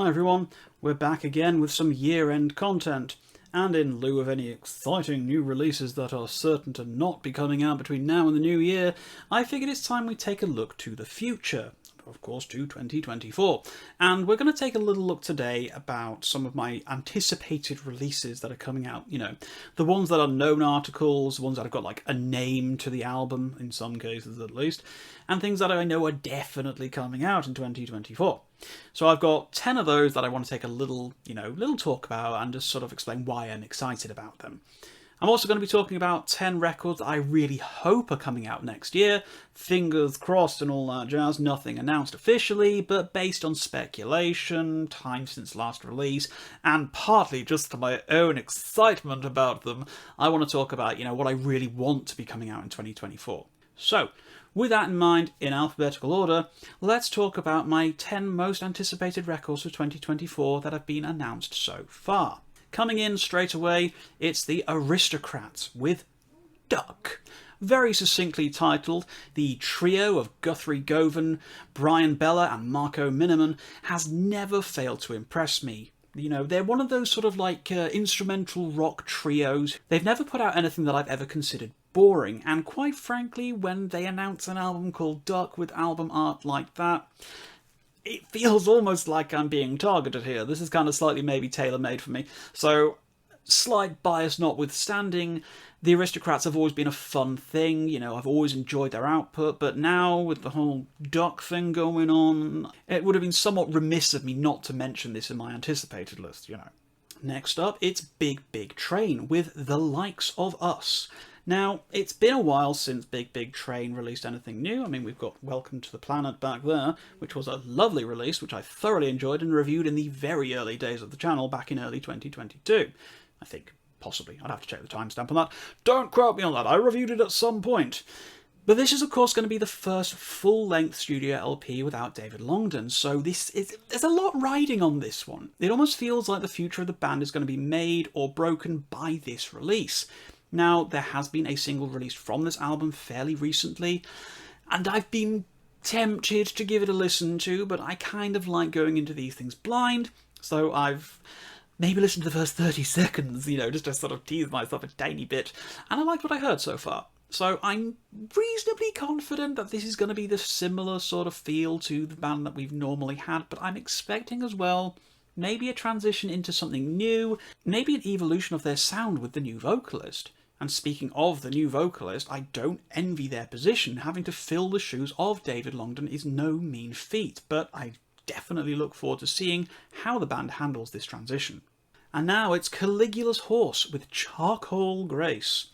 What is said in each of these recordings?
Hi everyone, we're back again with some year-end content, and in lieu of any exciting new releases that are certain to not be coming out between now and the new year, I figured it's time we take a look to the future. Of course, to 2024. And we're going to take a little look today about some of my anticipated releases that are coming out. You know, the ones that are known articles, the ones that have got like a name to the album, in some cases at least, and things that I know are definitely coming out in 2024. So I've got 10 of those that I want to take a little talk about and just sort of explain why I'm excited about them. I'm also going to be talking about 10 records that I really hope are coming out next year. Fingers crossed and all that jazz. Nothing announced officially, but based on speculation, time since last release, and partly just for my own excitement about them, I want to talk about, what I really want to be coming out in 2024. So, with that in mind, in alphabetical order, let's talk about my 10 most anticipated records for 2024 that have been announced so far. Coming in straight away, it's the Aristocrats with Duck. Very succinctly titled, the trio of Guthrie Govan, Brian Bella and Marco Miniman has never failed to impress me. They're one of those sort of like instrumental rock trios. They've never put out anything that I've ever considered boring, and quite frankly, when they announce an album called Duck with album art like that, it feels almost like I'm being targeted here. This is kind of slightly maybe tailor-made for me. So, slight bias notwithstanding, the Aristocrats have always been a fun thing. I've always enjoyed their output, but now with the whole Duck thing going on, it would have been somewhat remiss of me not to mention this in my anticipated list, Next up, it's Big Big Train with The Likes of Us. Now, it's been a while since Big Big Train released anything new. I mean, we've got Welcome to the Planet back there, which was a lovely release, which I thoroughly enjoyed and reviewed in the very early days of the channel back in early 2022. I think, possibly. I'd have to check the timestamp on that. Don't quote me on that, I reviewed it at some point. But this is, of course, going to be the first full-length studio LP without David Longdon, so there's a lot riding on this one. It almost feels like the future of the band is going to be made or broken by this release. Now, there has been a single released from this album fairly recently, and I've been tempted to give it a listen to, but I kind of like going into these things blind, so I've maybe listened to the first 30 seconds, just to sort of tease myself a tiny bit, and I liked what I heard so far. So I'm reasonably confident that this is going to be the similar sort of feel to the band that we've normally had, but I'm expecting as well maybe a transition into something new, maybe an evolution of their sound with the new vocalist. And speaking of the new vocalist, I don't envy their position. Having to fill the shoes of David Longdon is no mean feat, but I definitely look forward to seeing how the band handles this transition. And now it's Caligulas Horse with Charcoal Grace.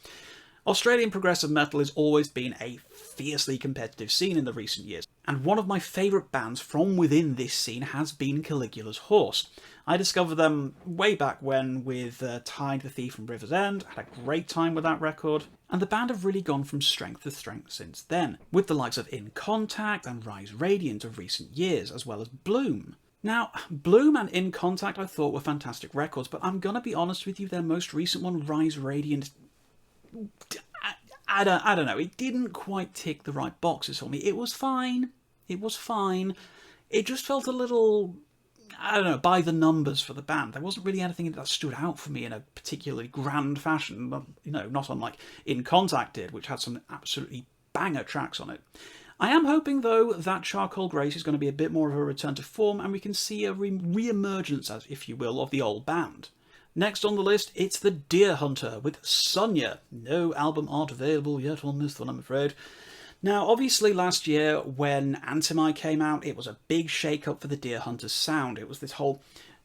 Australian progressive metal has always been a fiercely competitive scene in the recent years, and one of my favourite bands from within this scene has been Caligulas Horse. I discovered them way back when with Tide the Thief from River's End. I had a great time with that record, and the band have really gone from strength to strength since then, with the likes of In Contact and Rise Radiant of recent years, as well as Bloom. Now, Bloom and In Contact I thought were fantastic records, but I'm gonna be honest with you, their most recent one, Rise Radiant, I don't know, it didn't quite tick the right boxes for me. It was fine, it just felt a little, by the numbers for the band. There wasn't really anything that stood out for me in a particularly grand fashion, not unlike In Contact did, which had some absolutely banger tracks on it. I am hoping, though, that Charcoal Grace is going to be a bit more of a return to form, and we can see a re-emergence, if you will, of the old band. Next on the list, it's The Deer Hunter with Sonia. No album art available yet on this one, I'm afraid. Now, obviously last year when Antimai came out, it was a big shake-up for the Deer Hunter's sound. It was this whole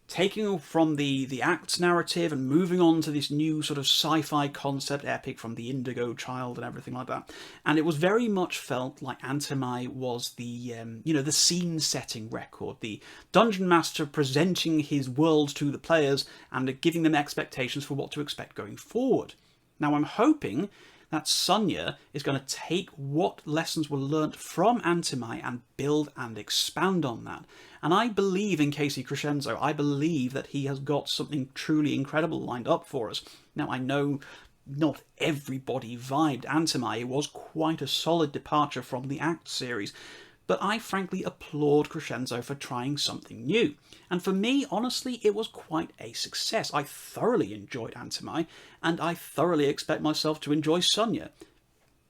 taking from the Acts narrative and moving on to this new sort of sci-fi concept epic from the Indigo Child and everything like that. And it was very much felt like Antimai was the scene-setting record, the dungeon master presenting his world to the players and giving them expectations for what to expect going forward. Now, I'm hoping that Sonia is going to take what lessons were learnt from Antimai and build and expand on that. And I believe in Casey Crescenzo. I believe that he has got something truly incredible lined up for us. Now, I know not everybody vibed Antimai. It was quite a solid departure from the Act series. but I frankly applaud Crescenzo for trying something new. And for me, honestly, it was quite a success. I thoroughly enjoyed Antimai, and I thoroughly expect myself to enjoy Sonia.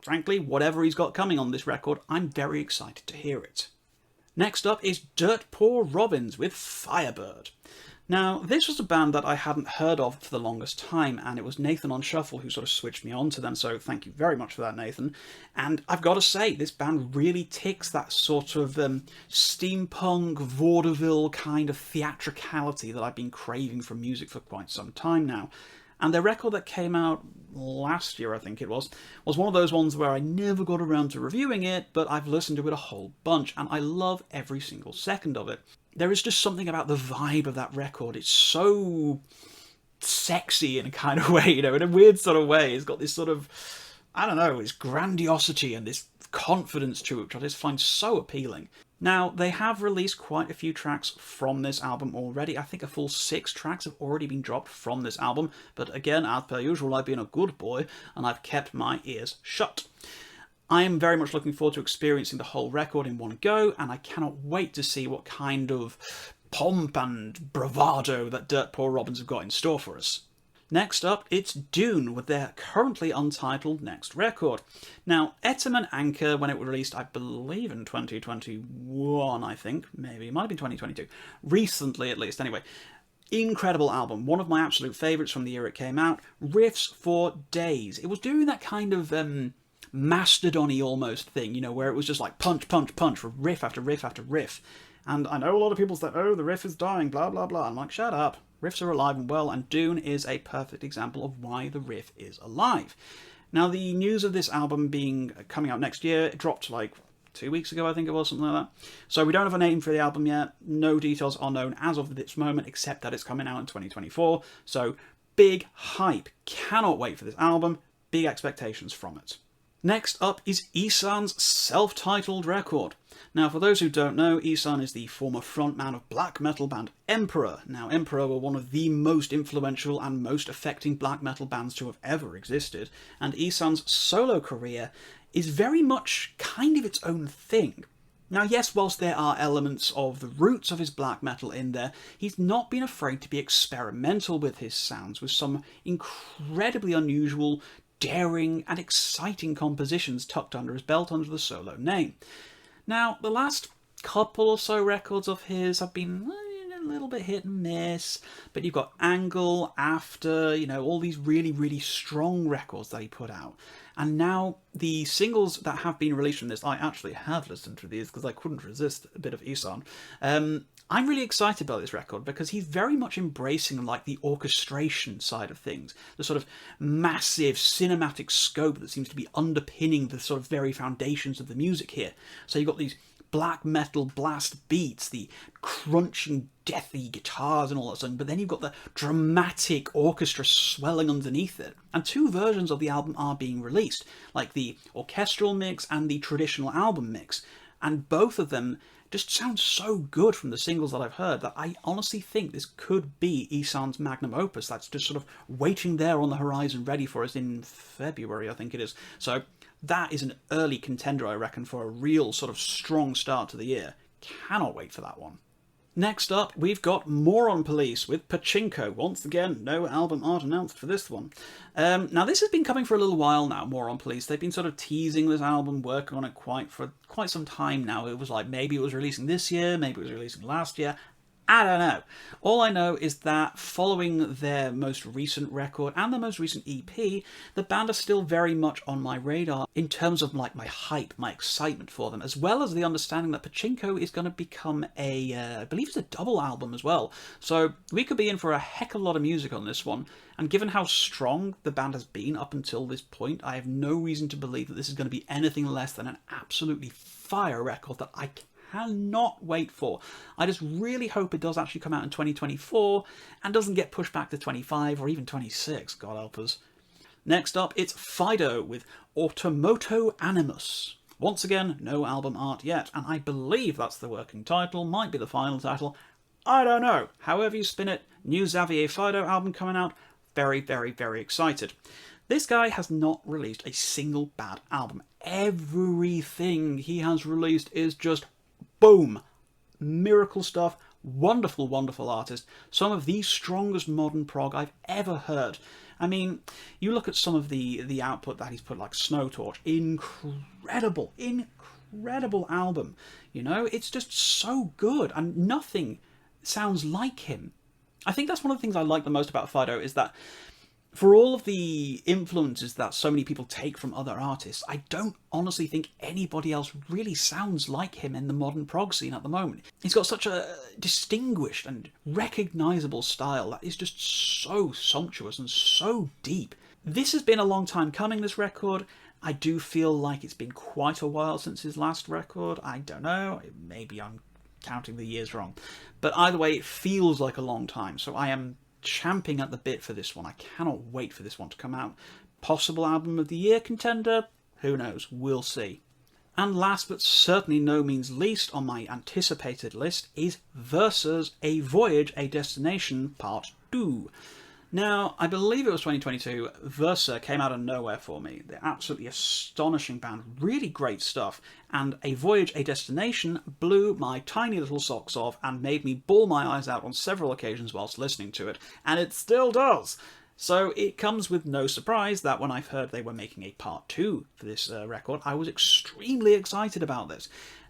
Frankly, whatever he's got coming on this record, I'm very excited to hear it. Next up is Dirt Poor Robins with Firebird. Now, this was a band that I hadn't heard of for the longest time, and it was Nathan on Shuffle who sort of switched me on to them, so thank you very much for that, Nathan. And I've got to say, this band really ticks that sort of steampunk, vaudeville kind of theatricality that I've been craving from music for quite some time now. And their record that came out last year, I think it was one of those ones where I never got around to reviewing it, but I've listened to it a whole bunch, and I love every single second of it. There is just something about the vibe of that record. It's so sexy in a kind of way, in a weird sort of way. It's got this sort of, I don't know, this grandiosity and this confidence to it, which I just find so appealing. Now, they have released quite a few tracks from this album already. I think a full 6 tracks have already been dropped from this album, but again, as per usual, I've been a good boy, and I've kept my ears shut. I am very much looking forward to experiencing the whole record in one go, and I cannot wait to see what kind of pomp and bravado that Dirt Poor Robins have got in store for us. Next up, it's Dune with their currently untitled next record. Now, Etem and Anchor, when it was released, I believe in 2021, I think, maybe, it might have been 2022, recently at least, anyway. Incredible album, one of my absolute favourites from the year it came out, riffs for days. It was doing that kind of Mastodon-y almost thing, where it was just like punch, punch, punch, riff after riff after riff. And I know a lot of people say, oh, the riff is dying, blah, blah, blah. I'm like, shut up. Riffs are alive and well, and Dune is a perfect example of why the riff is alive. Now, the news of this album coming out next year, it dropped like 2 weeks ago, I think it was, something like that. So we don't have a name for the album yet. No details are known as of this moment, except that it's coming out in 2024. So big hype. Cannot wait for this album. Big expectations from it. Next up is Ihsahn's self-titled record. Now, for those who don't know, Ihsahn is the former frontman of black metal band Emperor. Now, Emperor were one of the most influential and most affecting black metal bands to have ever existed, and Ihsahn's solo career is very much kind of its own thing. Now, yes, whilst there are elements of the roots of his black metal in there, he's not been afraid to be experimental with his sounds, with some incredibly unusual, daring and exciting compositions tucked under his belt under the solo name. Now, the last couple or so records of his have been a little bit hit and miss, but you've got Angle, After, all these really, really strong records that he put out. And now the singles that have been released from this, I actually have listened to these because I couldn't resist a bit of Ihsahn. I'm really excited about this record because he's very much embracing like the orchestration side of things, the sort of massive cinematic scope that seems to be underpinning the sort of very foundations of the music here. So you've got these black metal blast beats, the crunching deathy guitars and all that stuff, but then you've got the dramatic orchestra swelling underneath it. And 2 versions of the album are being released, like the orchestral mix and the traditional album mix, and both of them just sound so good from the singles that I've heard that I honestly think this could be Ihsahn's magnum opus that's just sort of waiting there on the horizon ready for us in February, I think it is. So that is an early contender, I reckon, for a real sort of strong start to the year. Cannot wait for that one. Next up, we've got Moron Police with Pachinko. Once again, no album art announced for this one. Now, this has been coming for a little while now, Moron Police. They've been sort of teasing this album, working on it for quite some time now. It was like maybe it was releasing this year, maybe it was releasing last year. I don't know. All I know is that following their most recent record and their most recent EP, the band are still very much on my radar in terms of like my hype, my excitement for them, as well as the understanding that Pachinko is going to become I believe it's a double album as well. So we could be in for a heck of a lot of music on this one. And given how strong the band has been up until this point, I have no reason to believe that this is going to be anything less than an absolutely fire record that I cannot wait for. I just really hope it does actually come out in 2024 and doesn't get pushed back to 25 or even 26, God help us. Next up, it's Fido with Automoto Animus. Once again, no album art yet, and I believe that's the working title, might be the final title. I don't know. However you spin it, new Xavier Fido album coming out. Very, very, very excited. This guy has not released a single bad album. Everything he has released is just boom. Miracle stuff. Wonderful, wonderful artist. Some of the strongest modern prog I've ever heard. I mean, you look at some of the output that he's put, like Snow Torch. Incredible album. You know, it's just so good, and nothing sounds like him. I think that's one of the things I like the most about Fido, is that for all of the influences that so many people take from other artists, I don't honestly think anybody else really sounds like him in the modern prog scene at the moment. He's got such a distinguished and recognisable style that is just so sumptuous and so deep. This has been a long time coming, this record. I do feel like it's been quite a while since his last record. I don't know, maybe I'm counting the years wrong. But either way, it feels like a long time, so I am champing at the bit for this one. I cannot wait for this one to come out. Possible album of the year contender? Who knows? We'll see. And last but certainly no means least on my anticipated list is Versa's A Voyage, A Destination Part 2. Now, I believe it was 2022, Versa came out of nowhere for me. They're absolutely astonishing band, really great stuff, and A Voyage, A Destination blew my tiny little socks off and made me bawl my eyes out on several occasions whilst listening to it, and it still does! So it comes with no surprise that when I heard they were making a part 2 for this record, I was extremely excited about this.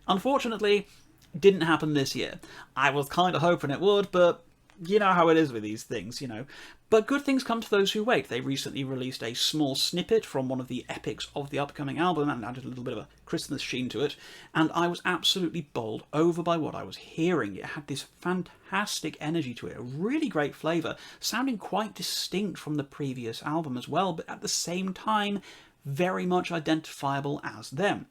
Unfortunately, it didn't happen this year. I was kind of hoping it would, but you know how it is with these things, you know. But good things come to those who wait. They recently released a small snippet from one of the epics of the upcoming album and added a little bit of a Christmas sheen to it, and I was absolutely bowled over by what I was hearing. It had this fantastic energy to it, a really great flavour, sounding quite distinct from the previous album as well, but at the same time very much identifiable as them.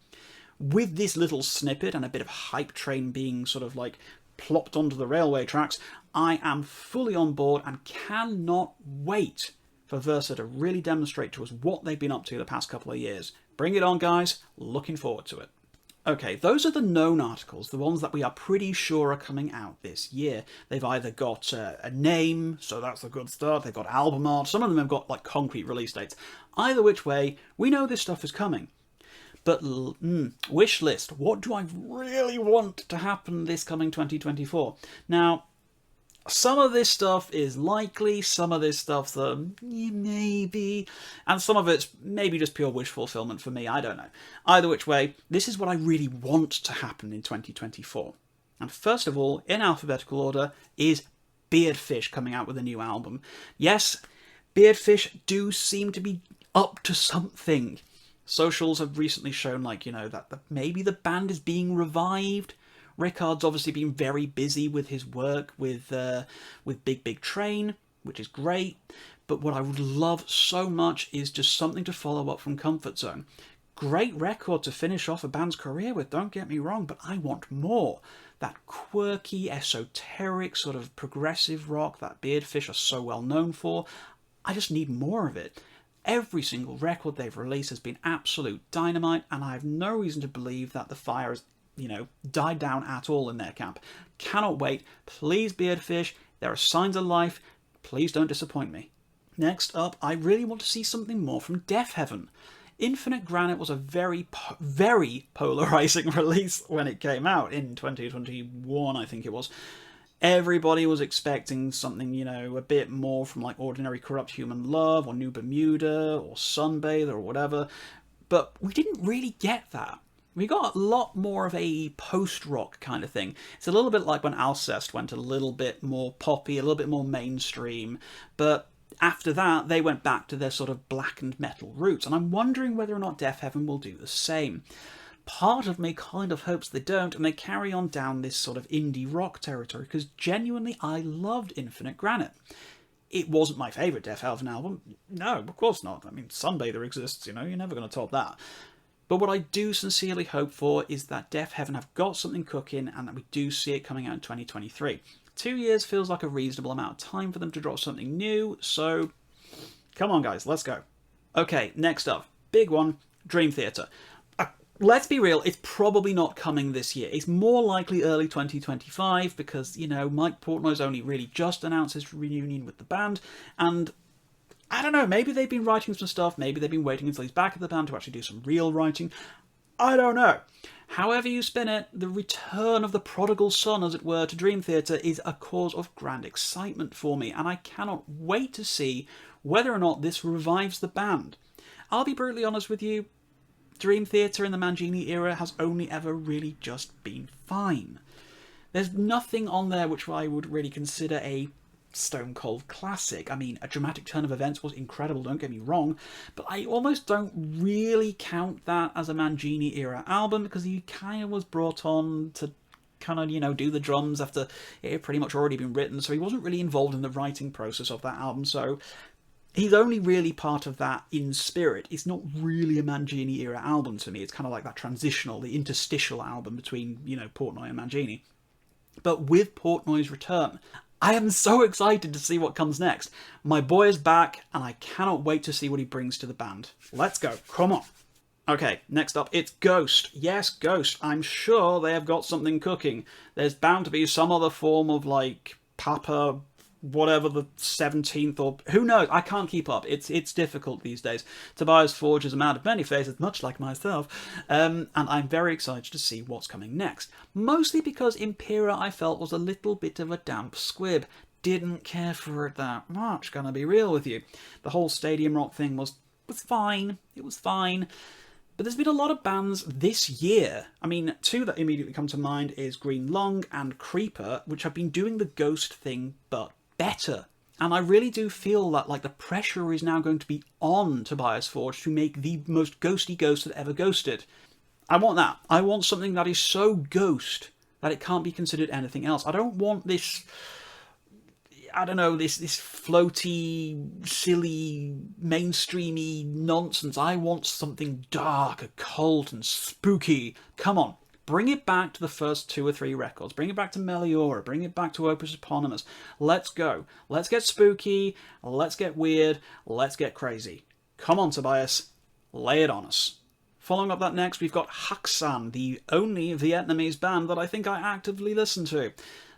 With this little snippet and a bit of hype train being sort of like plopped onto the railway tracks, I am fully on board and cannot wait for Versa to really demonstrate to us what they've been up to the past couple of years. Bring it on, guys. Looking forward to it. Okay, those are the known articles, the ones that we are pretty sure are coming out this year. They've either got a name, so that's a good start, they've got album art, some of them have got like concrete release dates. Either which way, we know this stuff is coming. But wish list, what do I really want to happen this coming 2024? Now, some of this stuff is likely, some of this stuff's maybe, and some of it's maybe just pure wish fulfillment for me, I don't know. Either which way, this is what I really want to happen in 2024. And first of all, in alphabetical order, is Beardfish coming out with a new album. Yes, Beardfish do seem to be up to something. Socials have recently shown, like, you know, that maybe the band is being revived. Rickard's obviously been very busy with his work with Big Big Train, which is great. But what I would love so much is just something to follow up from Comfort Zone. Great record to finish off a band's career with, don't get me wrong, but I want more. That quirky, esoteric, sort of progressive rock that Beardfish are so well known for. I just need more of it. Every single record they've released has been absolute dynamite, and I have no reason to believe that the fire has, you know, died down at all in their camp. Cannot wait. Please, Beardfish, there are signs of life. Please don't disappoint me. Next up, I really want to see something more from Death Heaven. Infinite Granite was a very polarising release when it came out in 2021, I think it was. Everybody was expecting something, you know, a bit more from like Ordinary Corrupt Human Love or New Bermuda or Sunbather or whatever, but we didn't really get that. We got a lot more of a post-rock kind of thing. It's a little bit like when Alcest went a little bit more poppy, a little bit more mainstream, but after that they went back to their sort of blackened metal roots, and I'm wondering whether or not Death Heaven will do the same. Part of me kind of hopes they don't, and they carry on down this sort of indie rock territory, because genuinely I loved Infinite Granite. It wasn't my favourite Death Heaven album. No, of course not. I mean, Sunbather exists, you know, you're never going to top that. But what I do sincerely hope for is that Death Heaven have got something cooking and that we do see it coming out in 2023. 2 years feels like a reasonable amount of time for them to drop something new, so come on guys, let's go. Okay, next up, big one, Dream Theater. Let's be real, it's probably not coming this year. It's more likely early 2025 because, you know, Mike Portnoy's only really just announced his reunion with the band, and I don't know, maybe they've been writing some stuff, maybe they've been waiting until he's back at the band to actually do some real writing. I don't know. However you spin it, the return of the prodigal son, as it were, to Dream Theater is a cause of grand excitement for me, and I cannot wait to see whether or not this revives the band. I'll be brutally honest with you, Dream Theater in the Mangini era has only ever really just been fine. There's nothing on there which I would really consider a stone cold classic. I mean, A Dramatic Turn of Events was incredible, don't get me wrong, but I almost don't really count that as a Mangini era album because he kind of was brought on to kind of, you know, do the drums after it had pretty much already been written, so he wasn't really involved in the writing process of that album, so he's only really part of that in spirit. It's not really a Mangini era album to me. It's kind of like that transitional, the interstitial album between, you know, Portnoy and Mangini. But with Portnoy's return, I am so excited to see what comes next. My boy is back, and I cannot wait to see what he brings to the band. Let's go. Come on. Okay, next up, it's Ghost. Yes, Ghost. I'm sure they have got something cooking. There's bound to be some other form of, like, Papa, whatever, the 17th, or who knows. I can't keep up. It's difficult these days. Tobias Forge is a man of many faces, much like myself, and I'm very excited to see what's coming next. Mostly because Impera, I felt, was a little bit of a damp squib. Didn't care for it that much, gonna be real with you. The whole Stadium Rock thing was fine. It was fine. But there's been a lot of bands this year. I mean, two that immediately come to mind is Green Lung and Creeper, which have been doing the Ghost thing, but better. And I really do feel that, like, the pressure is now going to be on Tobias Forge to make the most ghosty Ghost that ever ghosted. I want that. I want something that is so Ghost that it can't be considered anything else. I don't want this, I don't know, this floaty, silly, mainstreamy nonsense. I want something dark, occult, and spooky. Come on. Bring it back to the first 2 or 3 records. Bring it back to Meliora. Bring it back to Opus Eponymous. Let's go. Let's get spooky. Let's get weird. Let's get crazy. Come on, Tobias. Lay it on us. Following up that next, we've got Hakan, the only Vietnamese band that I think I actively listen to.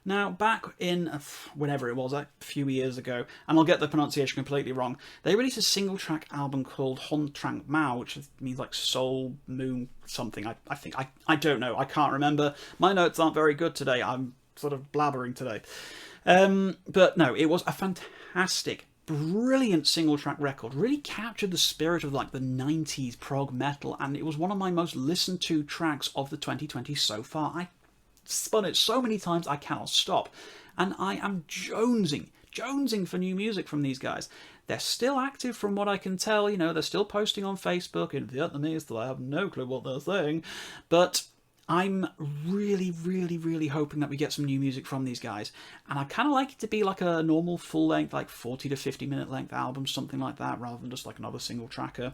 Now, back in, whenever it was, a few years ago, and I'll get the pronunciation completely wrong, they released a single-track album called Hon Trang Mao, which means like Soul, Moon, something, I think. I don't know, I can't remember. My notes aren't very good today, I'm sort of blabbering today. But no, it was a fantastic, brilliant single-track record. Really captured the spirit of like the 90s prog metal, and it was one of my most listened to tracks of the 2020s so far. I spun it so many times I cannot stop, and I am jonesing for new music from these guys. They're still active from what I can tell, you know, they're still posting on Facebook in Vietnamese that I have no clue what they're saying, but I'm really hoping that we get some new music from these guys, and I kind of like it to be like a normal full-length, like 40 to 50 minute length album, something like that, rather than just like another single tracker.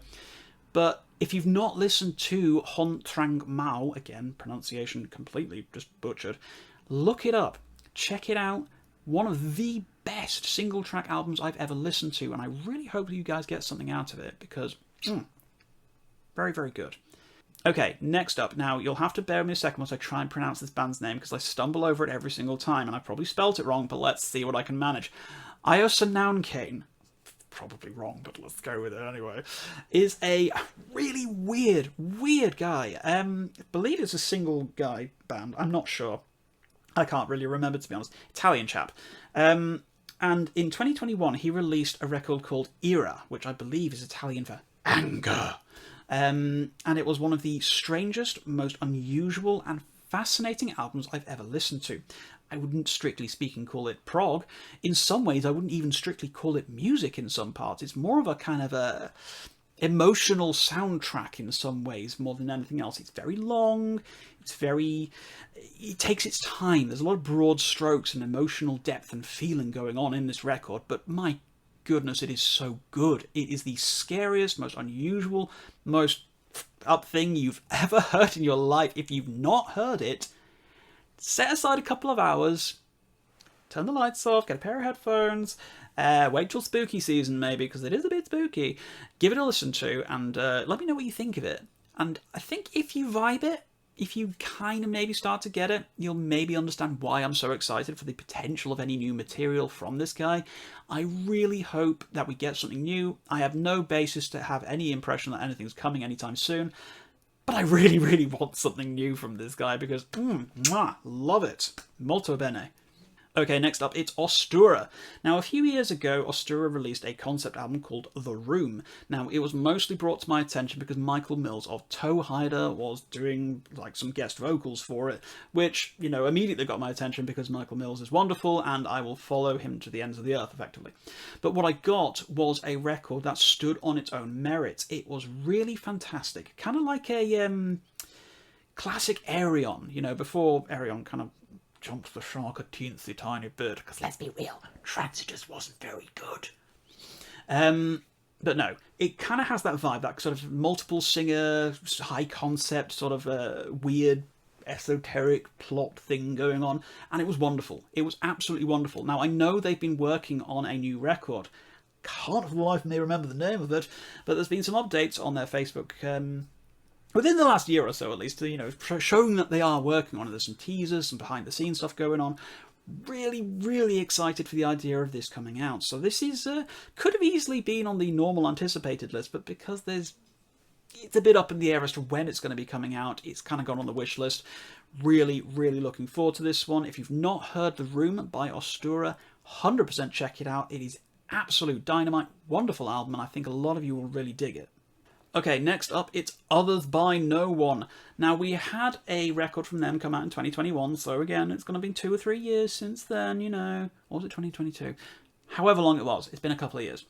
But if you've not listened to Hon Trang Mao, again, pronunciation completely just butchered, look it up, check it out. One of the best single-track albums I've ever listened to, and I really hope that you guys get something out of it, because very good. Okay, next up. Now, you'll have to bear with me a second whilst I try and pronounce this band's name, because I stumble over it every single time, and I probably spelt it wrong, but let's see what I can manage. Iosa Noune, probably wrong, but let's go with it anyway, is a really weird guy. I believe it's a single guy band. I'm not sure. I can't really remember, to be honest. Italian chap. And in 2021, he released a record called Ira, which I believe is Italian for anger. And it was one of the strangest, most unusual and fascinating albums I've ever listened to. I wouldn't, strictly speaking, call it prog. In some ways, I wouldn't even strictly call it music in some parts. It's more of a kind of a emotional soundtrack in some ways, more than anything else. It's very long. It takes its time. There's a lot of broad strokes and emotional depth and feeling going on in this record, but my goodness, it is so good. It is the scariest, most unusual, most up thing you've ever heard in your life. If you've not heard it, set aside a couple of hours, turn the lights off, get a pair of headphones, wait till spooky season maybe, because it is a bit spooky. Give it a listen to, and let me know what you think of it. And I think if you vibe it, if you kind of maybe start to get it, you'll maybe understand why I'm so excited for the potential of any new material from this guy. I really hope that we get something new. I have no basis to have any impression that anything's coming anytime soon, but I really, really want something new from this guy because, love it. Molto bene. Okay, next up, it's Ostura. Now, a few years ago, Ostura released a concept album called The Room. Now, it was mostly brought to my attention because Michael Mills of Toehider was doing, like, some guest vocals for it, which, you know, immediately got my attention because Michael Mills is wonderful, and I will follow him to the ends of the earth, effectively. But what I got was a record that stood on its own merit. It was really fantastic. Kind of like a classic Arion, you know, before Arion kind of jumped the shark a teensy tiny bit, because let's be real, Transitors wasn't very good. But no, it kind of has that vibe, that sort of multiple singer, high concept, sort of weird, esoteric plot thing going on, and it was wonderful. It was absolutely wonderful. Now, I know they've been working on a new record. Can't for the life of me remember the name of it, but there's been some updates on their Facebook within the last year or so, at least, you know, showing that they are working on it. There's some teasers, some behind-the-scenes stuff going on. Really, really excited for the idea of this coming out. So this is could have easily been on the normal anticipated list, but because it's a bit up in the air as to when it's going to be coming out, it's kind of gone on the wish list. Really, really looking forward to this one. If you've not heard The Room by Ostura, 100% check it out. It is absolute dynamite, wonderful album, and I think a lot of you will really dig it. Okay, next up, it's Others by No One. Now, we had a record from them come out in 2021, so again, it's going to be 2 or 3 years since then, you know. Or was it 2022? However long it was, it's been a couple of years.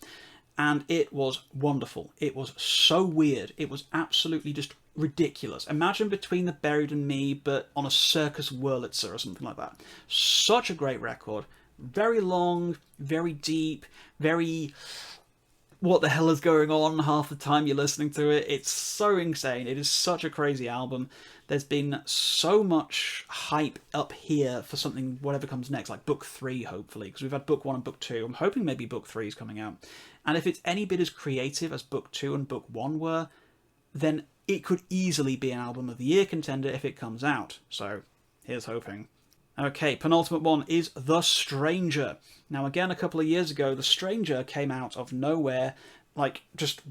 And it was wonderful. It was so weird. It was absolutely just ridiculous. Imagine Between the Buried and Me, but on a circus Wurlitzer or something like that. Such a great record. Very long, very deep, very... what the hell is going on half the time you're listening to it. It's so insane. It is such a crazy album. There's been so much hype up here for something, whatever comes next, like Book 3, hopefully, because we've had Book 1 and Book 2. I'm hoping maybe Book 3 is coming out. And if it's any bit as creative as Book 2 and Book 1 were, then it could easily be an Album of the Year contender if it comes out. So, here's hoping. Okay, penultimate one is The Stranger. Now, again, a couple of years ago, The Stranger came out of nowhere. Like, just,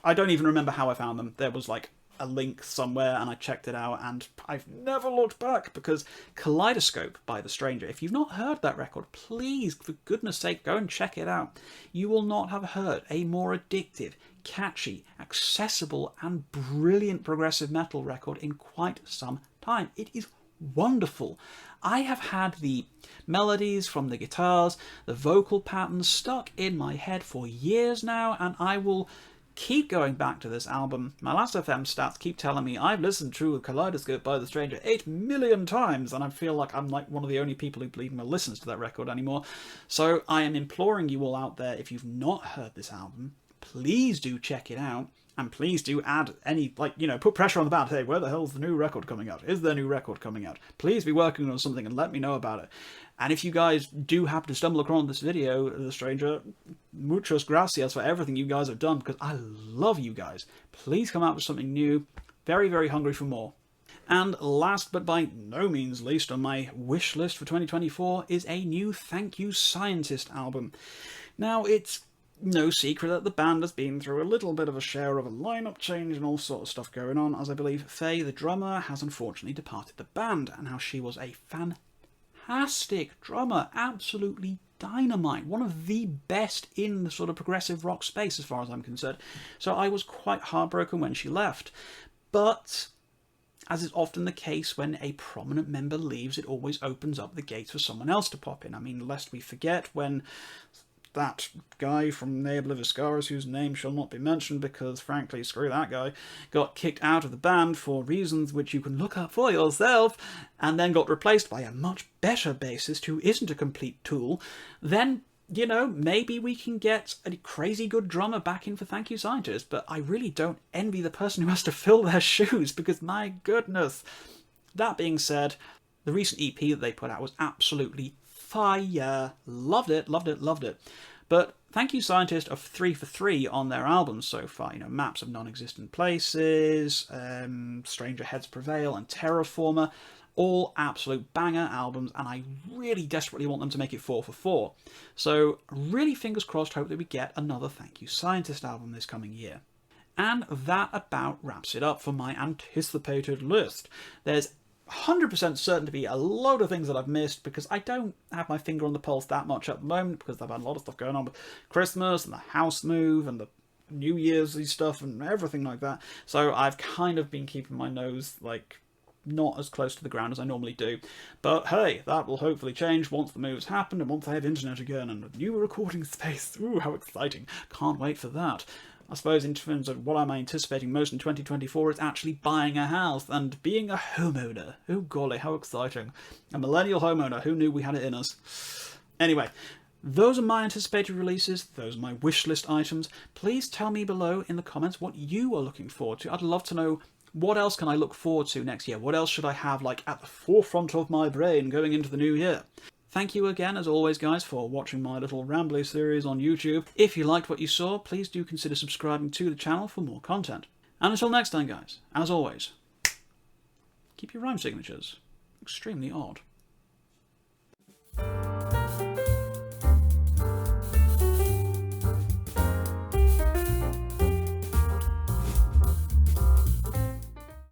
I don't even remember how I found them. There was, like, a link somewhere, and I checked it out, and I've never looked back, because Kaleidoscope by The Stranger, if you've not heard that record, please, for goodness sake, go and check it out. You will not have heard a more addictive, catchy, accessible, and brilliant progressive metal record in quite some time. It is wonderful. I have had the melodies from the guitars, the vocal patterns stuck in my head for years now, and I will keep going back to this album. My Last FM stats keep telling me I've listened to Kaleidoscope by The Stranger 8 million times, and I feel like I'm like one of the only people who even listens to that record anymore. So I am imploring you all out there, if you've not heard this album, please do check it out. And please do add any, like, you know, put pressure on the band. Hey, where the hell's the new record coming out? Is there a new record coming out? Please be working on something and let me know about it. And if you guys do happen to stumble across this video, The Stranger, muchas gracias for everything you guys have done, because I love you guys. Please come out with something new. Very, very hungry for more. And last but by no means least on my wish list for 2024 is a new Thank You Scientist album. Now, it's no secret that the band has been through a little bit of a share of a lineup change and all sort of stuff going on, as I believe Faye, the drummer, has unfortunately departed the band, and how she was a fantastic drummer, absolutely dynamite, one of the best in the sort of progressive rock space as far as I'm concerned. So I was quite heartbroken when she left. But, as is often the case when a prominent member leaves, it always opens up the gates for someone else to pop in. I mean, lest we forget when that guy from Ne Obliviscaris, whose name shall not be mentioned because, frankly, screw that guy, got kicked out of the band for reasons which you can look up for yourself, and then got replaced by a much better bassist who isn't a complete tool, then, you know, maybe we can get a crazy good drummer back in for Thank You Scientist, but I really don't envy the person who has to fill their shoes, because my goodness. That being said, the recent EP that they put out was absolutely fire. Loved it, loved it, loved it. But Thank You Scientist are 3 for 3 on their albums so far. You know, Maps of Non-Existent Places, Stranger Heads Prevail, and Terraformer. All absolute banger albums, and I really desperately want them to make it 4 for 4. So, really fingers crossed, hope that we get another Thank You Scientist album this coming year. And that about wraps it up for my anticipated list. There's 100% certain to be a load of things that I've missed because I don't have my finger on the pulse that much at the moment because I've had a lot of stuff going on with Christmas and the house move and the New Year's stuff and everything like that. So I've kind of been keeping my nose, like, not as close to the ground as I normally do. But hey, that will hopefully change once the moves happen and once I have internet again and a new recording space. Ooh, how exciting. Can't wait for that. I suppose in terms of what I'm anticipating most in 2024, it's actually buying a house and being a homeowner. Oh golly, how exciting. A millennial homeowner, who knew we had it in us? Anyway, those are my anticipated releases, those are my wish list items. Please tell me below in the comments what you are looking forward to. I'd love to know what else can I look forward to next year? What else should I have like at the forefront of my brain going into the new year? Thank you again, as always, guys, for watching my little rambly series on YouTube. If you liked what you saw, please do consider subscribing to the channel for more content. And until next time, guys, as always, keep your rhyme signatures extremely odd.